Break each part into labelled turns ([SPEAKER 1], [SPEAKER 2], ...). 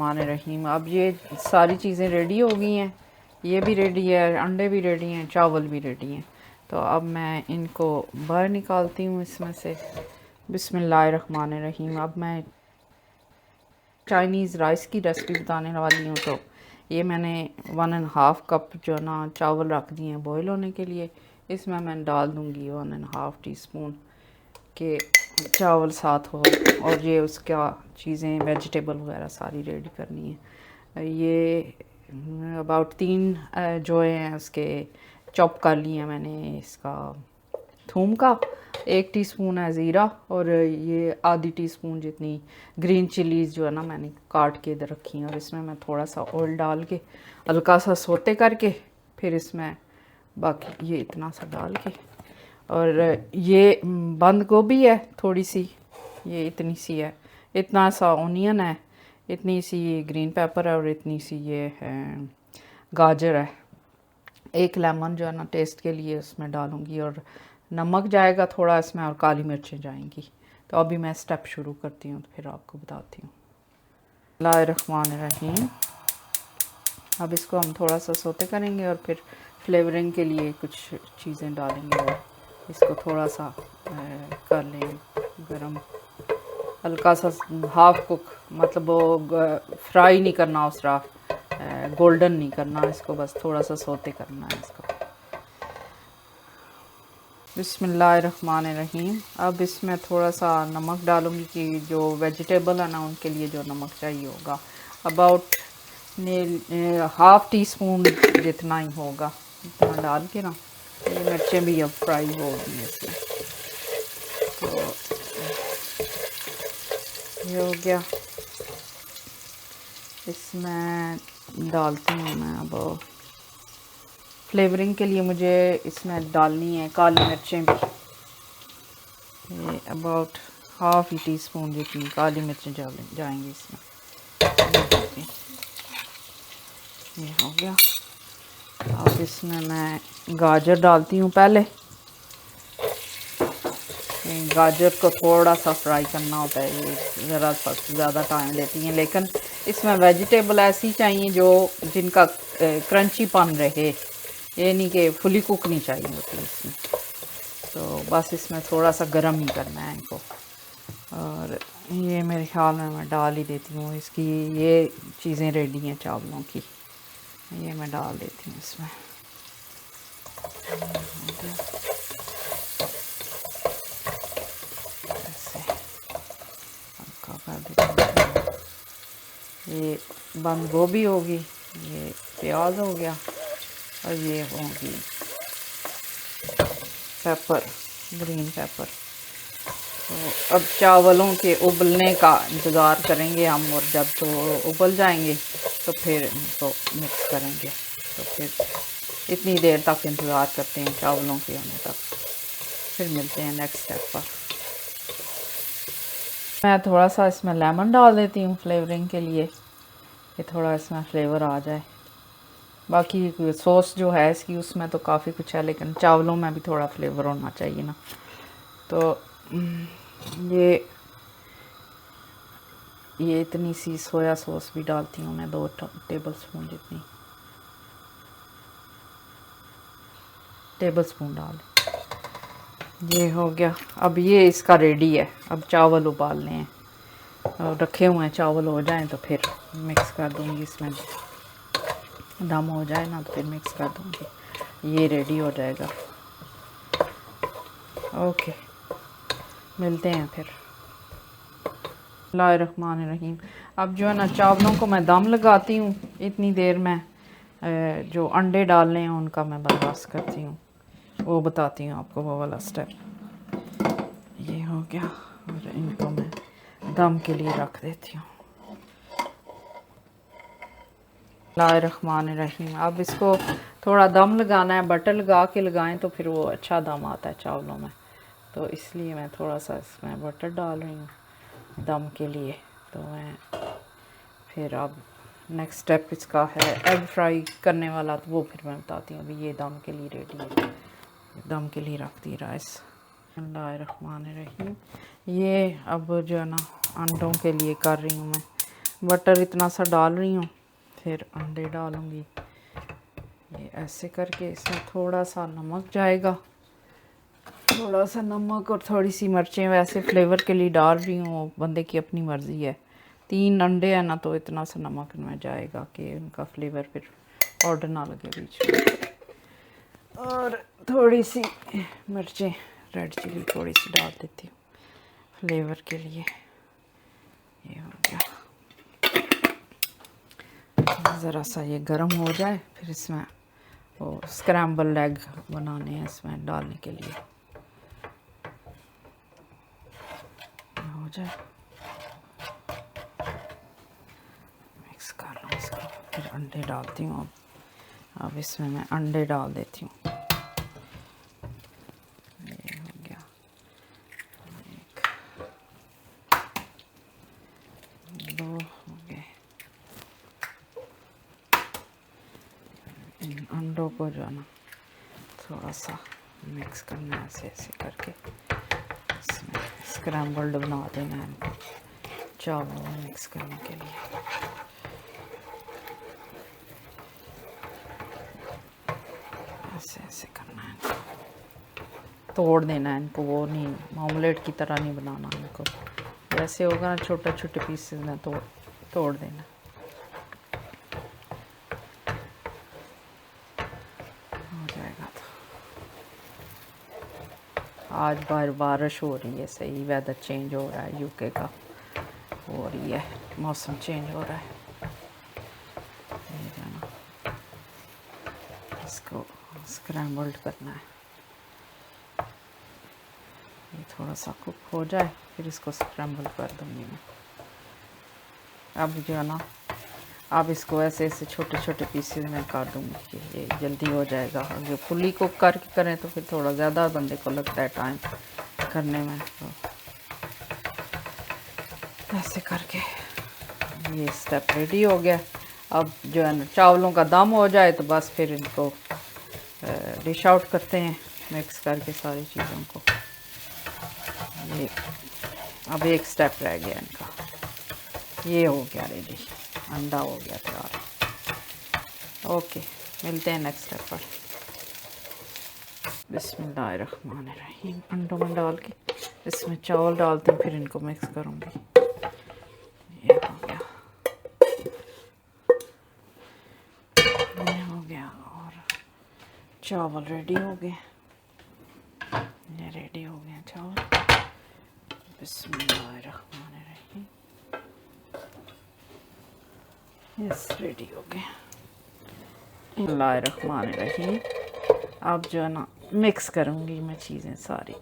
[SPEAKER 1] रहीम। अब ये सारी चीज़ें रेडी हो गई हैं, ये भी रेडी है, अंडे भी रेडी हैं, चावल भी रेडी हैं। तो अब मैं इनको बाहर निकालती हूँ इसमें से। बिस्मिल्लाहिर्रहमानिर्रहीम। अब मैं चाइनीज़ राइस की रेसिपी बताने वाली हूँ। तो ये मैंने 1.5 कप जो है ना चावल रख दिए हैं बॉयल होने के लिए। इसमें मैं डाल दूँगी 1.5 टीस्पून के चावल साथ हो, और ये उसका चीज़ें वेजिटेबल वगैरह सारी रेडी करनी है। ये अबाउट 3 जो हैं उसके चॉप कर लिए हैं मैंने। इसका थूम का 1 टीस्पून है, ज़ीरा, और ये आधी टीस्पून जितनी ग्रीन चिलीज़ जो है ना मैंने काट के इधर रखी हैं। और इसमें मैं थोड़ा सा ऑयल डाल के हल्का सा सोते करके फिर इसमें बाकी ये इतना सा डाल के, और ये बंद गोभी है थोड़ी सी, ये इतनी सी है, इतना सा ऑनियन है, इतनी सी ये ग्रीन पेपर है, और इतनी सी ये है गाजर है। एक लेमन जो है ना टेस्ट के लिए उसमें डालूंगी, और नमक जाएगा थोड़ा इसमें, और काली मिर्चें जाएंगी। तो अभी मैं स्टेप शुरू करती हूँ, तो फिर आपको बताती हूँ। बिस्मिल्लाहिर्रहमानिर्रहीम। अब इसको हम थोड़ा सा सोते करेंगे, और फिर फ्लेवरिंग के लिए कुछ चीज़ें डालेंगे, और इसको थोड़ा सा कर लें गरम, हल्का सा हाफ कुक, मतलब वो फ्राई नहीं करना, उस तरह गोल्डन नहीं करना इसको, बस थोड़ा सा सोते करना है इसको। बिस्मिल्लाहिर्रहमानिर्रहीम। अब इसमें थोड़ा सा नमक डालूंगी कि जो वेजिटेबल है ना उनके लिए जो नमक चाहिए होगा, अबाउट हाफ टी स्पून जितना ही होगा, इतना डाल के ना। ये मिर्चें भी अब फ्राई हो गई हैं इसमें। तो ये हो गया। इसमें डालती हूँ मैं अब फ्लेवरिंग के लिए, मुझे इसमें डालनी है काली मिर्चें भी। ये अबाउट हाफ टी स्पून जितनी काली मिर्चें जाएंगी इसमें। ये हो गया। अब इसमें मैं गाजर डालती हूँ पहले। गाजर को थोड़ा सा फ्राई करना होता है, ये ज़रा सा ज़्यादा टाइम लेती हैं, लेकिन इसमें वेजिटेबल ऐसी चाहिए जो जिनका क्रंचीपन रहे, ये नहीं कि फुली कुक नहीं चाहिए होती इसमें। तो बस इसमें थोड़ा सा गर्म ही करना है इनको। और ये मेरे ख्याल में मैं डाल ही देती हूँ इसकी, ये चीज़ें रेडी हैं चावलों की, ये मैं डाल देती हूँ इसमें। ये बंद गोभी होगी, ये प्याज हो गया, और ये होगी पेपर, ग्रीन पेपर। तो अब चावलों के उबलने का इंतज़ार करेंगे हम, और जब तो उबल जाएंगे तो फिर इनको मिक्स करेंगे। तो फिर इतनी देर तक इंतज़ार करते हैं चावलों के होने तक, फिर मिलते हैं नेक्स्ट स्टेप पर। मैं थोड़ा सा इसमें लेमन डाल देती हूँ फ्लेवरिंग के लिए, कि थोड़ा इसमें फ्लेवर आ जाए। बाकी सॉस जो है इसकी उसमें तो काफ़ी कुछ है, लेकिन चावलों में भी थोड़ा फ्लेवर होना चाहिए ना। तो ये इतनी सी सोया सॉस भी डालती हूँ मैं, 2 टेबलस्पून जितनी, टेबलस्पून डाल। ये हो गया। अब ये इसका रेडी है। अब चावल उबालने हैं, और रखे हुए हैं, चावल हो जाएं तो फिर मिक्स कर दूँगी इसमें, दम हो जाए ना तो फिर मिक्स कर दूँगी, ये रेडी हो जाएगा। ओके, मिलते हैं फिर। बिस्मिल्लाहिर्रहमानिर्रहीम। अब जो है ना चावलों को मैं दम लगाती हूँ, इतनी देर में जो अंडे डालने हैं उनका मैं बंदोबस्त करती हूँ, वो बताती हूँ आपको, वो वाला स्टेप। ये हो गया, और इनको मैं दम के लिए रख देती हूँ। बिस्मिल्लाहिर्रहमानिर्रहीम। अब इसको थोड़ा दम लगाना है, बटर लगा के लगाएं तो फिर वो अच्छा दम आता है चावलों में। तो इसलिए मैं थोड़ा सा इसमें बटर डाल रही हूँ दम के लिए। तो मैं फिर अब नेक्स्ट स्टेप इसका है एग फ्राई करने वाला, तो वो फिर मैं बताती हूँ। अभी ये दम के लिए रेडी है, दम के लिए रख दी राइस। बिस्मिल्लाहिर्रहमानिर्रहीम। ये अब जो है ना अंडों के लिए कर रही हूँ मैं। बटर इतना सा डाल रही हूँ, फिर अंडे डालूँगी। ये ऐसे करके इसमें थोड़ा सा नमक जाएगा, थोड़ा सा नमक और थोड़ी सी मिर्चें वैसे फ्लेवर के लिए डाल रही हूँ, बंदे की अपनी मर्ज़ी है। 3 अंडे हैं ना, तो इतना सा नमक इनमें जाएगा कि उनका फ्लेवर फिर ऑर्डर ना लगे बीच में। और थोड़ी सी मिर्चें रेड चिली थोड़ी सी डाल देती हूँ फ्लेवर के लिए। ये हो गया, ज़रा सा ये गर्म हो जाए, फिर इसमें वो स्क्रैम्बल एग बनाने हैं इसमें डालने के लिए। हो जाए मिक्स कर लो इसको, फिर अंडे डालती हूँ। अब इसमें मैं अंडे डाल देती हूँ। ये हो गया, 1 2 हो गए। इन अंडों को जो है ना थोड़ा सा मिक्स करना है, ऐसे ऐसे करके इसमें स्क्रैम्बल्ड बना देना है इनको चावल में मिक्स करने के लिए। ऐसे ऐसे करना है इनको, तोड़ देना है इनको, वो नहीं ऑमलेट की तरह नहीं बनाना इनको। जैसे होगा ना छोटे छोटे पीसेस में तोड़ देना। हो जाएगा। तो आज बारिश हो रही है, सही वेदर चेंज हो रहा है, यूके का हो रही है, मौसम चेंज हो रहा है। ये जाना, इसको स्क्रैम्बल्ड करना है। ये थोड़ा सा कुक हो जाए, फिर इसको स्क्रैम्बल कर दूँगी मैं। अब जो है ना, अब इसको ऐसे ऐसे छोटे छोटे पीसेस में काट दूँगी कि ये जल्दी हो जाएगा। अगर फुली कुक करके करें तो फिर थोड़ा ज़्यादा बंदे को लगता है टाइम करने में। तो ऐसे करके ये स्टेप रेडी हो गया। अब जो है ना चावलों का दम हो जाए तो बस फिर इनको डिश आउट करते हैं मिक्स करके सारी चीज़ों को। ये अब एक स्टेप रह गया इनका। ये हो गया रेडी, अंडा हो गया तैयार। ओके, मिलते हैं नेक्स्ट स्टेप पर। बिस्मिल्लाहिर्रहमानिर्रहीम। अंडों में डाल के इसमें चावल डालती हूँ, फिर इनको मिक्स करूँगी। ये हो गया, ये हो गया, और चावल रेडी हो गए। ये रेडी हो गए चावल। बिस्मिल्लाहिर्रहमानिर्रहीम। यस, रेडी हो गए। बिस्मिल्लाहिर्रहमानिर्रहीम। अब जो है ना मिक्स करूँगी मैं चीज़ें सारी।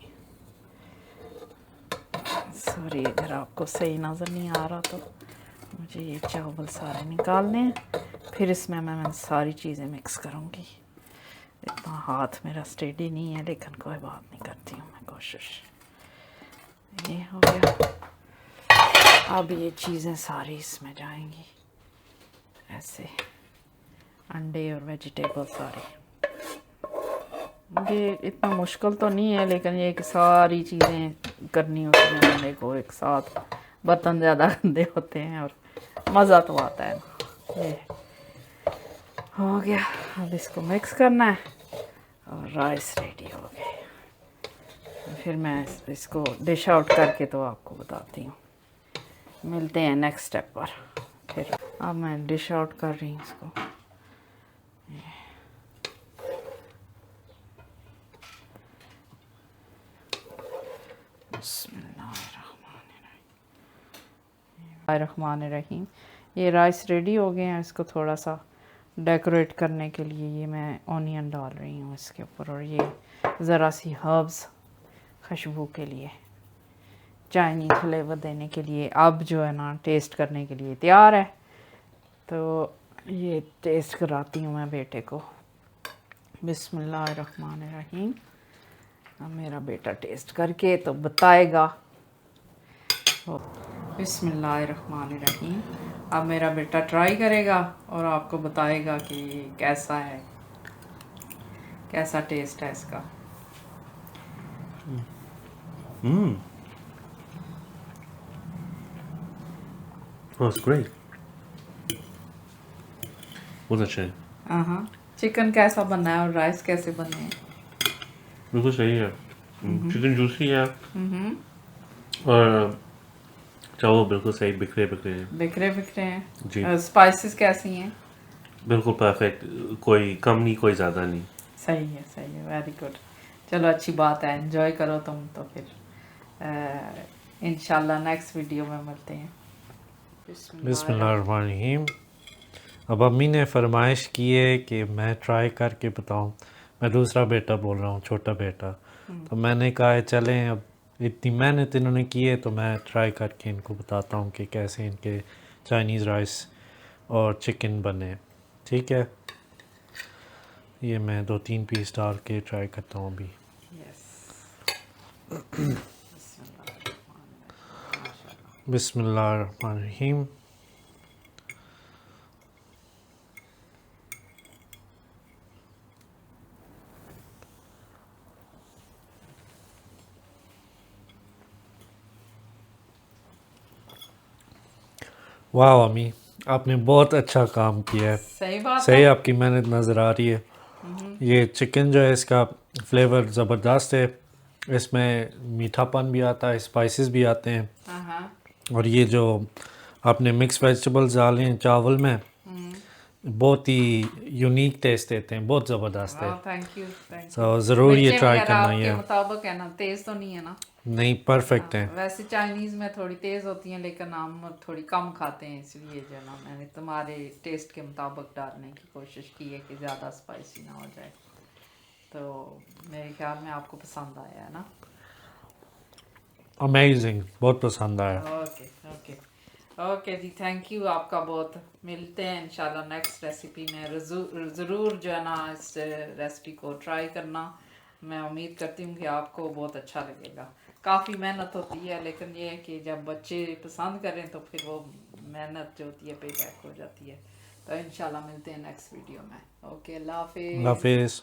[SPEAKER 1] सॉरी अगर आपको सही नज़र नहीं आ रहा, तो मुझे ये चावल सारे निकालने हैं, फिर इसमें मैं सारी चीज़ें मिक्स करूँगी। इतना हाथ मेरा स्टेडी नहीं है, लेकिन कोई बात नहीं, करती हूँ मैं कोशिश। ये हो गया। अब ये चीज़ें सारी इसमें जाएंगी, ऐसे अंडे और वेजिटेबल सारे। ये इतना मुश्किल तो नहीं है, लेकिन ये कि सारी चीज़ें करनी होती हैं बंदे को एक साथ। बर्तन ज़्यादा गंदे होते हैं और मज़ा तो आता है ना। ये हो गया। अब इसको मिक्स करना है और राइस रेडी हो गए। फिर मैं इसको डिश आउट करके तो आपको बताती हूँ। मिलते हैं नेक्स्ट स्टेप पर। फिर अब मैं डिश आउट कर रही हूँ इसको। बिस्मिल्लाहिर्रहमानिर्रहीम। ये राइस रेडी हो गए हैं। इसको थोड़ा सा डेकोरेट करने के लिए ये मैं ऑनियन डाल रही हूँ इसके ऊपर, और ये ज़रा सी हर्ब्स खुशबू के लिए, चाइनीज़ फ्लेवर देने के लिए। अब जो है ना टेस्ट करने के लिए तैयार है, तो ये टेस्ट कराती हूँ मैं बेटे को। बिस्मिल्लाहिर्रहमानिर्रहीम। अब मेरा बेटा टेस्ट करके तो बताएगा। बिस्मिल्लाहिर्रहमानिर्रहीम। अब मेरा बेटा ट्राई करेगा और आपको बताएगा कि कैसा है, कैसा टेस्ट है इसका।
[SPEAKER 2] Well, it's great. बहुत अच्छा है,
[SPEAKER 1] हाँ, चिकन कैसा बनना है और राइस कैसे बनने हैं?
[SPEAKER 2] बिल्कुल सही है। चिकन जूसी है
[SPEAKER 1] हम्म,
[SPEAKER 2] और चावल बिल्कुल सही बिखरे बिखरे हैं।
[SPEAKER 1] बिखरे बिखरे
[SPEAKER 2] जी,
[SPEAKER 1] हैं। स्पाइसेस कैसी हैं?
[SPEAKER 2] बिल्कुल परफेक्ट, कोई कम नहीं कोई ज़्यादा नहीं।
[SPEAKER 1] सही है, वेरी गुड। चलो अच्छी बात है, एंजॉय करो तुम तो फिर इंशाल्लाह नेक्स्ट वीडियो में मिलते हैं। बिस्मिल्लाह।
[SPEAKER 3] बिस्मिल्लाहिर्रहमानिर्रहीम। अब अम्मी ने फरमाइश की है कि मैं ट्राई करके बताऊं। मैं दूसरा बेटा बोल रहा हूँ, छोटा बेटा। तो मैंने कहा है चलें, अब इतनी मेहनत इन्होंने की है तो मैं ट्राई करके इनको बताता हूँ कि कैसे इनके चाइनीज़ राइस और चिकन बने। ठीक है, ये मैं 2-3 पीस डाल के ट्राई करता हूँ अभी।
[SPEAKER 1] यस। माशाल्लाह।
[SPEAKER 3] बिस्मिल्लाहिर्रहमानिर्रहीम। वाह अम्मी, आपने बहुत अच्छा काम किया है।
[SPEAKER 1] सही बात
[SPEAKER 3] सही,
[SPEAKER 1] है।
[SPEAKER 3] आपकी मेहनत नज़र आ रही है। ये चिकन जो है इसका फ्लेवर ज़बरदस्त है, इसमें मीठापन भी आता है, स्पाइसेस भी आते हैं।
[SPEAKER 1] हाँ।
[SPEAKER 3] और ये जो आपने मिक्स वेजिटेबल्स डाले हैं चावल में, बहुत ही यूनिक टेस्ट देते हैं, बहुत ज़बरदस्त है।
[SPEAKER 1] Thank you thank you.
[SPEAKER 3] तो ज़रूर ये
[SPEAKER 1] मिर्चें
[SPEAKER 3] ट्राई
[SPEAKER 1] वगैरह
[SPEAKER 3] करना
[SPEAKER 1] आपके
[SPEAKER 3] ये।
[SPEAKER 1] मुताबिक है ना, तेज तो नहीं है ना?
[SPEAKER 3] नहीं, परफेक्ट है।
[SPEAKER 1] वैसे चाइनीज में थोड़ी तेज होती हैं लेकिन हम थोड़ी कम खाते हैं, इसलिए जो ना मैंने तुम्हारे टेस्ट के मुताबिक डालने की कोशिश की है कि ज़्यादा स्पाइसी ना हो जाए। तो मेरे ख्याल में आपको पसंद आया है ना?
[SPEAKER 3] अमेजिंग, बहुत पसंद आया।
[SPEAKER 1] ओके ओके ओके जी, थैंक यू आपका बहुत। मिलते हैं इंशाल्लाह नेक्स्ट रेसिपी में। ज़रूर जो है ना इस रेसिपी को ट्राई करना। मैं उम्मीद करती हूँ कि आपको बहुत अच्छा लगेगा। काफ़ी मेहनत होती है लेकिन ये है कि जब बच्चे पसंद करें तो फिर वो मेहनत जो होती है पे बैक हो जाती है। तो इंशाल्लाह मिलते हैं नेक्स्ट वीडियो में। ओके, अल्लाह
[SPEAKER 3] अल्लाह
[SPEAKER 1] हाफिज़।
[SPEAKER 3] हाफिज़।